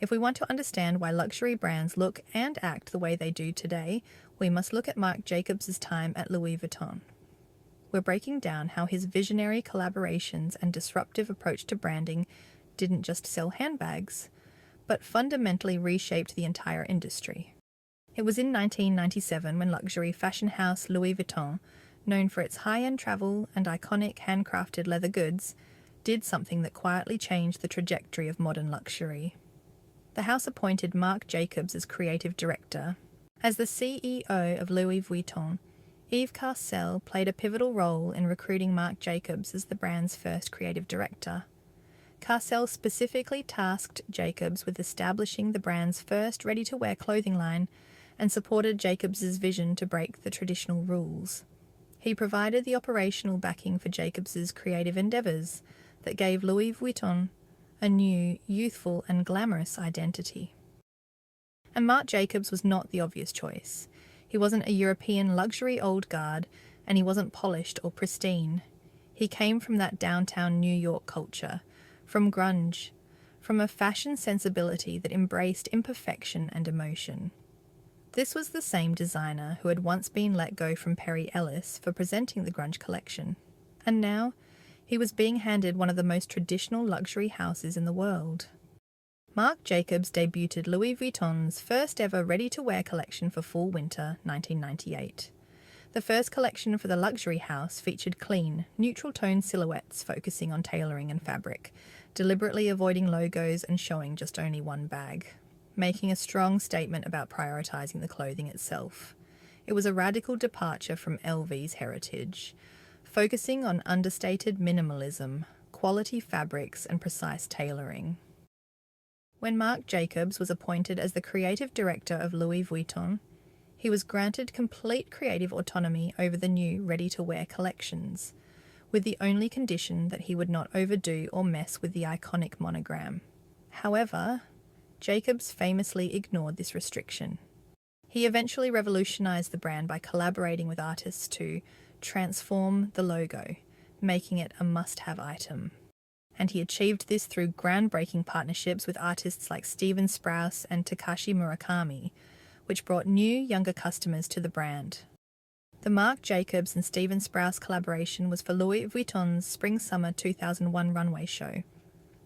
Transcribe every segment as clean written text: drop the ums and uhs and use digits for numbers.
If we want to understand why luxury brands look and act the way they do today, we must look at Marc Jacobs' time at Louis Vuitton. We're breaking down how his visionary collaborations and disruptive approach to branding didn't just sell handbags, but fundamentally reshaped the entire industry. It was in 1997 when luxury fashion house Louis Vuitton, known for its high-end travel and iconic handcrafted leather goods, did something that quietly changed the trajectory of modern luxury. The house appointed Marc Jacobs as creative director. As the CEO of Louis Vuitton, Yves Carcelle played a pivotal role in recruiting Marc Jacobs as the brand's first creative director. Carcelle specifically tasked Jacobs with establishing the brand's first ready-to-wear clothing line and supported Jacobs' vision to break the traditional rules. He provided the operational backing for Jacobs' creative endeavours that gave Louis Vuitton a new, youthful and glamorous identity. And Marc Jacobs was not the obvious choice. He wasn't a European luxury old guard, and he wasn't polished or pristine. He came from that downtown New York culture, from grunge, from a fashion sensibility that embraced imperfection and emotion. This was the same designer who had once been let go from Perry Ellis for presenting the grunge collection, and now he was being handed one of the most traditional luxury houses in the world. Marc Jacobs debuted Louis Vuitton's first ever ready-to-wear collection for fall-winter 1998. The first collection for the luxury house featured clean, neutral-tone silhouettes focusing on tailoring and fabric, deliberately avoiding logos and showing just only one bag, making a strong statement about prioritizing the clothing itself. It was a radical departure from LV's heritage, focusing on understated minimalism, quality fabrics, and precise tailoring. When Marc Jacobs was appointed as the creative director of Louis Vuitton, he was granted complete creative autonomy over the new ready-to-wear collections, with the only condition that he would not overdo or mess with the iconic monogram. However, Jacobs famously ignored this restriction. He eventually revolutionized the brand by collaborating with artists to transform the logo, making it a must-have item. And he achieved this through groundbreaking partnerships with artists like Sprouse and Takashi Murakami, which brought new, younger customers to the brand. The Marc Jacobs and Sprouse collaboration was for Louis Vuitton's Spring-Summer 2001 Runway show,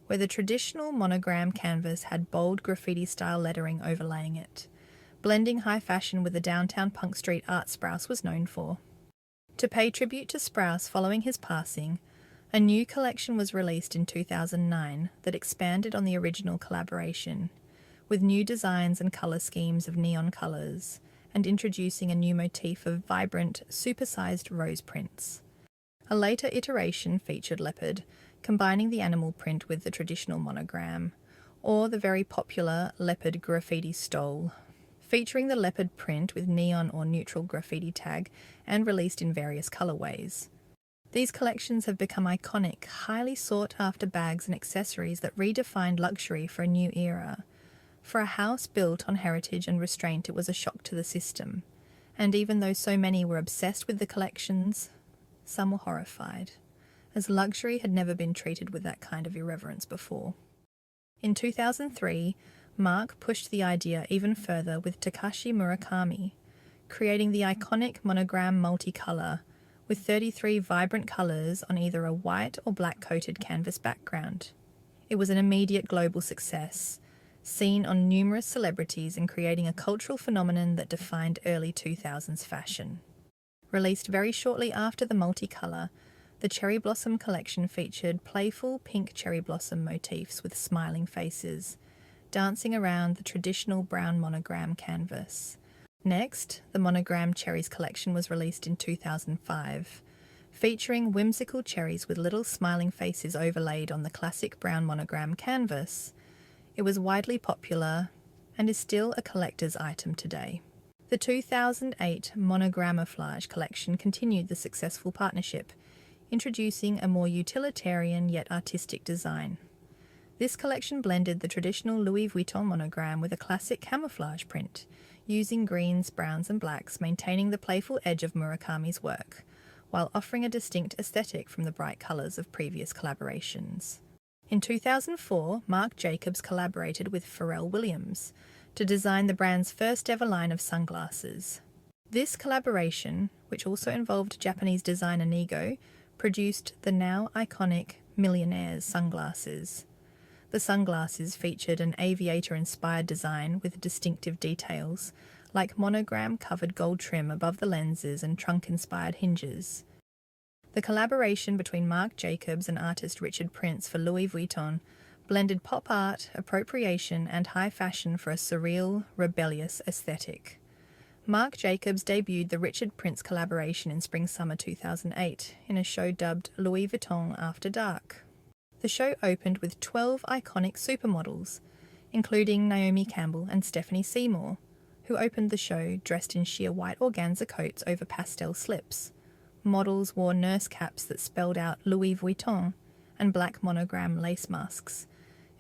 where the traditional monogram canvas had bold graffiti-style lettering overlaying it, blending high fashion with the downtown punk street art Sprouse was known for. To pay tribute to Sprouse following his passing, a new collection was released in 2009 that expanded on the original collaboration, with new designs and colour schemes of neon colours, and introducing a new motif of vibrant, supersized rose prints. A later iteration featured leopard, combining the animal print with the traditional monogram, or the very popular leopard graffiti stole, featuring the leopard print with neon or neutral graffiti tag and released in various colourways. These collections have become iconic, highly sought-after bags and accessories that redefined luxury for a new era. For a house built on heritage and restraint, it was a shock to the system. And even though so many were obsessed with the collections, some were horrified, as luxury had never been treated with that kind of irreverence before. In 2003, Marc pushed the idea even further with Takashi Murakami, creating the iconic Monogram Multicolor, with 33 vibrant colours on either a white or black-coated canvas background. It was an immediate global success, seen on numerous celebrities and creating a cultural phenomenon that defined early 2000s fashion. Released very shortly after the multicolour, the Cherry Blossom collection featured playful pink cherry blossom motifs with smiling faces, dancing around the traditional brown monogram canvas. Next, the Monogram Cherries collection was released in 2005, featuring whimsical cherries with little smiling faces overlaid on the classic brown monogram canvas. It was widely popular and is still a collector's item today. The 2008 Monogramouflage collection continued the successful partnership, introducing a more utilitarian yet artistic design. This collection blended the traditional Louis Vuitton monogram with a classic camouflage print, using greens, browns and blacks, maintaining the playful edge of Murakami's work, while offering a distinct aesthetic from the bright colours of previous collaborations. In 2004, Marc Jacobs collaborated with Pharrell Williams to design the brand's first ever line of sunglasses. This collaboration, which also involved Japanese designer Nigo, produced the now iconic Millionaires sunglasses. The sunglasses featured an aviator-inspired design with distinctive details, like monogram-covered gold trim above the lenses and trunk-inspired hinges. The collaboration between Marc Jacobs and artist Richard Prince for Louis Vuitton blended pop art, appropriation, and high fashion for a surreal, rebellious aesthetic. Marc Jacobs debuted the Richard Prince collaboration in spring-summer 2008 in a show dubbed Louis Vuitton After Dark. The show opened with 12 iconic supermodels, including Naomi Campbell and Stephanie Seymour, who opened the show dressed in sheer white organza coats over pastel slips. Models wore nurse caps that spelled out Louis Vuitton and black monogram lace masks,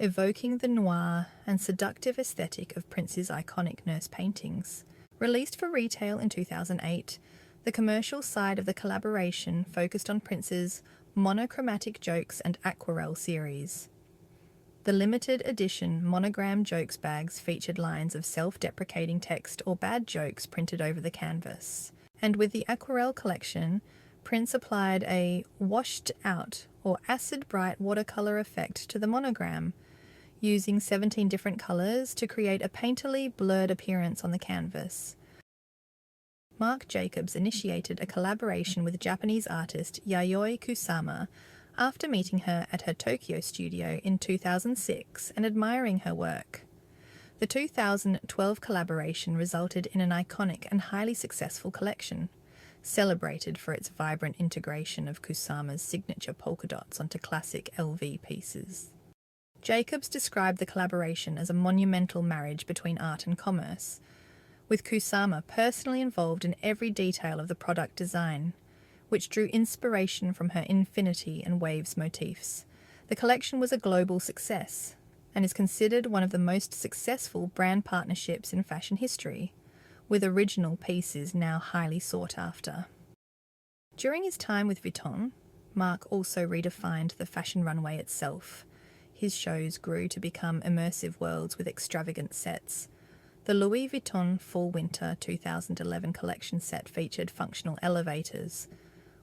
evoking the noir and seductive aesthetic of Prince's iconic nurse paintings. Released for retail in 2008, the commercial side of the collaboration focused on Prince's monochromatic jokes and aquarelle series. The limited edition monogram jokes bags featured lines of self-deprecating text or bad jokes printed over the canvas. And with the aquarelle collection, Prince applied a washed-out or acid-bright watercolour effect to the monogram, using 17 different colours to create a painterly, blurred appearance on the canvas. Marc Jacobs initiated a collaboration with Japanese artist Yayoi Kusama after meeting her at her Tokyo studio in 2006 and admiring her work. The 2012 collaboration resulted in an iconic and highly successful collection, celebrated for its vibrant integration of Kusama's signature polka dots onto classic LV pieces. Jacobs described the collaboration as a monumental marriage between art and commerce, with Kusama personally involved in every detail of the product design, which drew inspiration from her infinity and waves motifs. The collection was a global success and is considered one of the most successful brand partnerships in fashion history, with original pieces now highly sought after. During his time with Vuitton, Marc also redefined the fashion runway itself. His shows grew to become immersive worlds with extravagant sets. The Louis Vuitton Fall-Winter 2011 collection set featured functional elevators,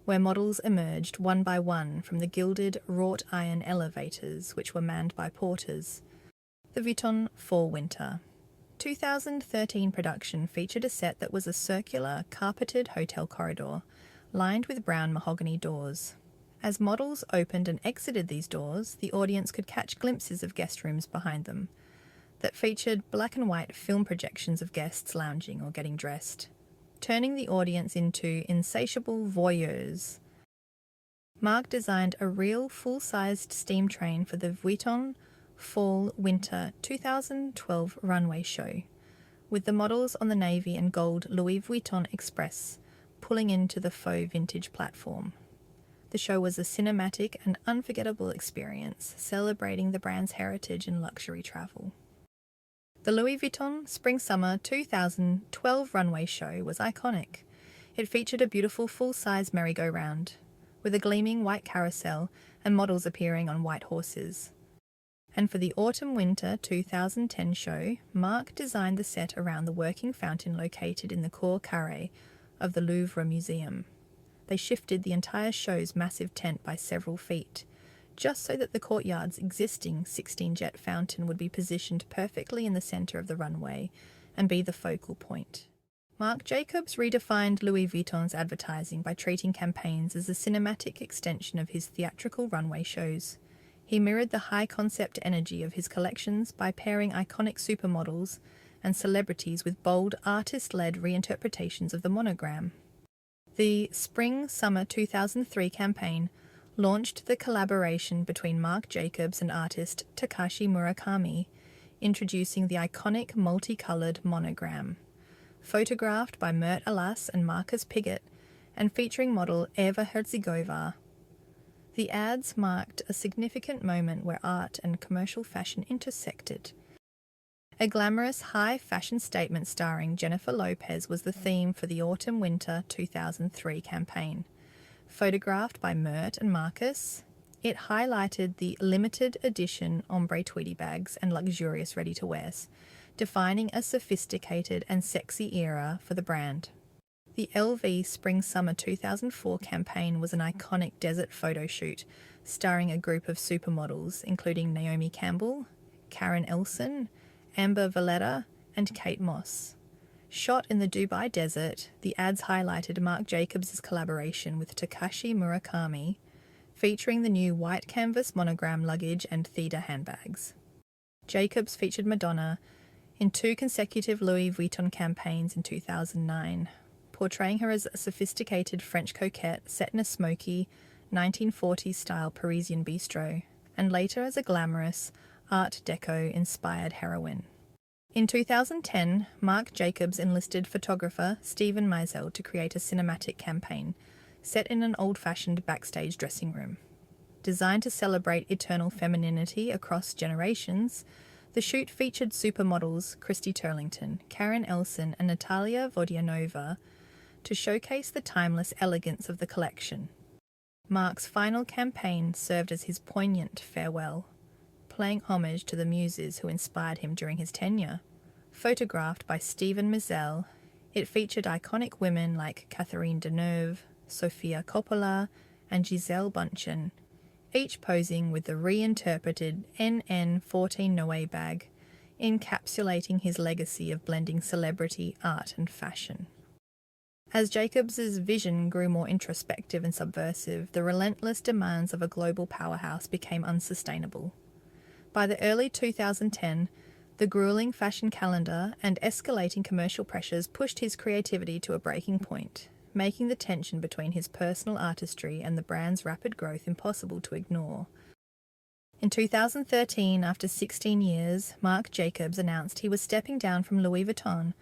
where models emerged one by one from the gilded wrought iron elevators which were manned by porters. The Vuitton Fall-Winter 2013 production featured a set that was a circular, carpeted hotel corridor, lined with brown mahogany doors. As models opened and exited these doors, the audience could catch glimpses of guest rooms behind them that featured black and white film projections of guests lounging or getting dressed, turning the audience into insatiable voyeurs. Marc designed a real full-sized steam train for the Vuitton Fall-Winter 2012 runway show, with the models on the navy and gold Louis Vuitton Express pulling into the faux vintage platform. The show was a cinematic and unforgettable experience, celebrating the brand's heritage in luxury travel. The Louis Vuitton Spring-Summer 2012 runway show was iconic. It featured a beautiful full-size merry-go-round, with a gleaming white carousel and models appearing on white horses. And for the Autumn-Winter 2010 show, Marc designed the set around the working fountain located in the Cour Carré of the Louvre Museum. They shifted the entire show's massive tent by several feet, just so that the courtyard's existing 16-jet fountain would be positioned perfectly in the centre of the runway and be the focal point. Marc Jacobs redefined Louis Vuitton's advertising by treating campaigns as a cinematic extension of his theatrical runway shows. He mirrored the high-concept energy of his collections by pairing iconic supermodels and celebrities with bold, artist-led reinterpretations of the monogram. The Spring-Summer 2003 campaign launched the collaboration between Marc Jacobs and artist Takashi Murakami, introducing the iconic multicoloured monogram. Photographed by Mert Alas and Marcus Pigott, and featuring model Eva Herzegová. The ads marked a significant moment where art and commercial fashion intersected. A glamorous high fashion statement starring Jennifer Lopez was the theme for the Autumn-Winter 2003 campaign. Photographed by Mert and Marcus, It highlighted the limited edition ombre tweedy bags and luxurious ready-to-wears, defining a sophisticated and sexy era for the brand. The LV Spring-Summer 2004 campaign was an iconic desert photo shoot starring a group of supermodels, including Naomi Campbell, Karen Elson, Amber Valletta, and Kate Moss. Shot in the Dubai desert, the ads highlighted Marc Jacobs' collaboration with Takashi Murakami, featuring the new white canvas Monogram luggage and Theda handbags. Jacobs featured Madonna in 2 consecutive Louis Vuitton campaigns in 2009, portraying her as a sophisticated French coquette set in a smoky, 1940s-style Parisian bistro, and later as a glamorous, Art Deco-inspired heroine. In 2010, Marc Jacobs enlisted photographer Steven Meisel to create a cinematic campaign set in an old-fashioned backstage dressing room. Designed to celebrate eternal femininity across generations, the shoot featured supermodels Christy Turlington, Karen Elson, and Natalia Vodianova to showcase the timeless elegance of the collection. Marc's final campaign served as his poignant farewell, paying homage to the muses who inspired him during his tenure. Photographed by Steven Meisel, it featured iconic women like Catherine Deneuve, Sofia Coppola, and Gisele Bündchen, each posing with the reinterpreted NN14 Noe bag, encapsulating his legacy of blending celebrity, art, and fashion. As Jacobs's vision grew more introspective and subversive, the relentless demands of a global powerhouse became unsustainable. By the early 2010s, the grueling fashion calendar and escalating commercial pressures pushed his creativity to a breaking point, making the tension between his personal artistry and the brand's rapid growth impossible to ignore. In 2013, after 16 years, Marc Jacobs announced he was stepping down from Louis Vuitton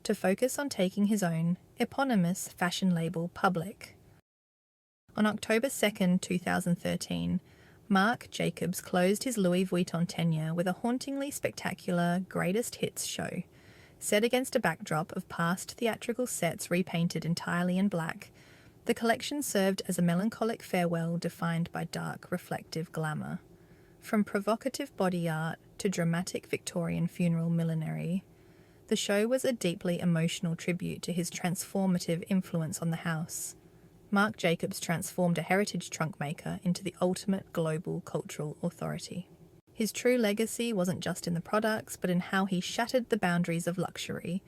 to focus on taking his own, eponymous fashion label public. On October 2, 2013, Marc Jacobs closed his Louis Vuitton tenure with a hauntingly spectacular greatest hits show, set against a backdrop of past theatrical sets repainted entirely in black. The collection served as a melancholic farewell defined by dark, reflective glamour. From provocative body art to dramatic Victorian funeral millinery, the show was a deeply emotional tribute to his transformative influence on the house. Marc Jacobs transformed a heritage trunk maker into the ultimate global cultural authority. His true legacy wasn't just in the products, but in how he shattered the boundaries of luxury,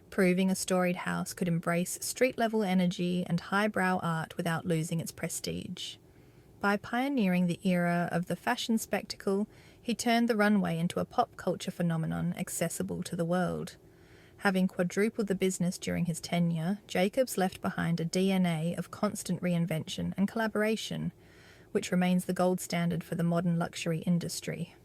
proving a storied house could embrace street-level energy and highbrow art without losing its prestige. By pioneering the era of the fashion spectacle, he turned the runway into a pop culture phenomenon accessible to the world. Having quadrupled the business during his tenure, Jacobs left behind a DNA of constant reinvention and collaboration, which remains the gold standard for the modern luxury industry.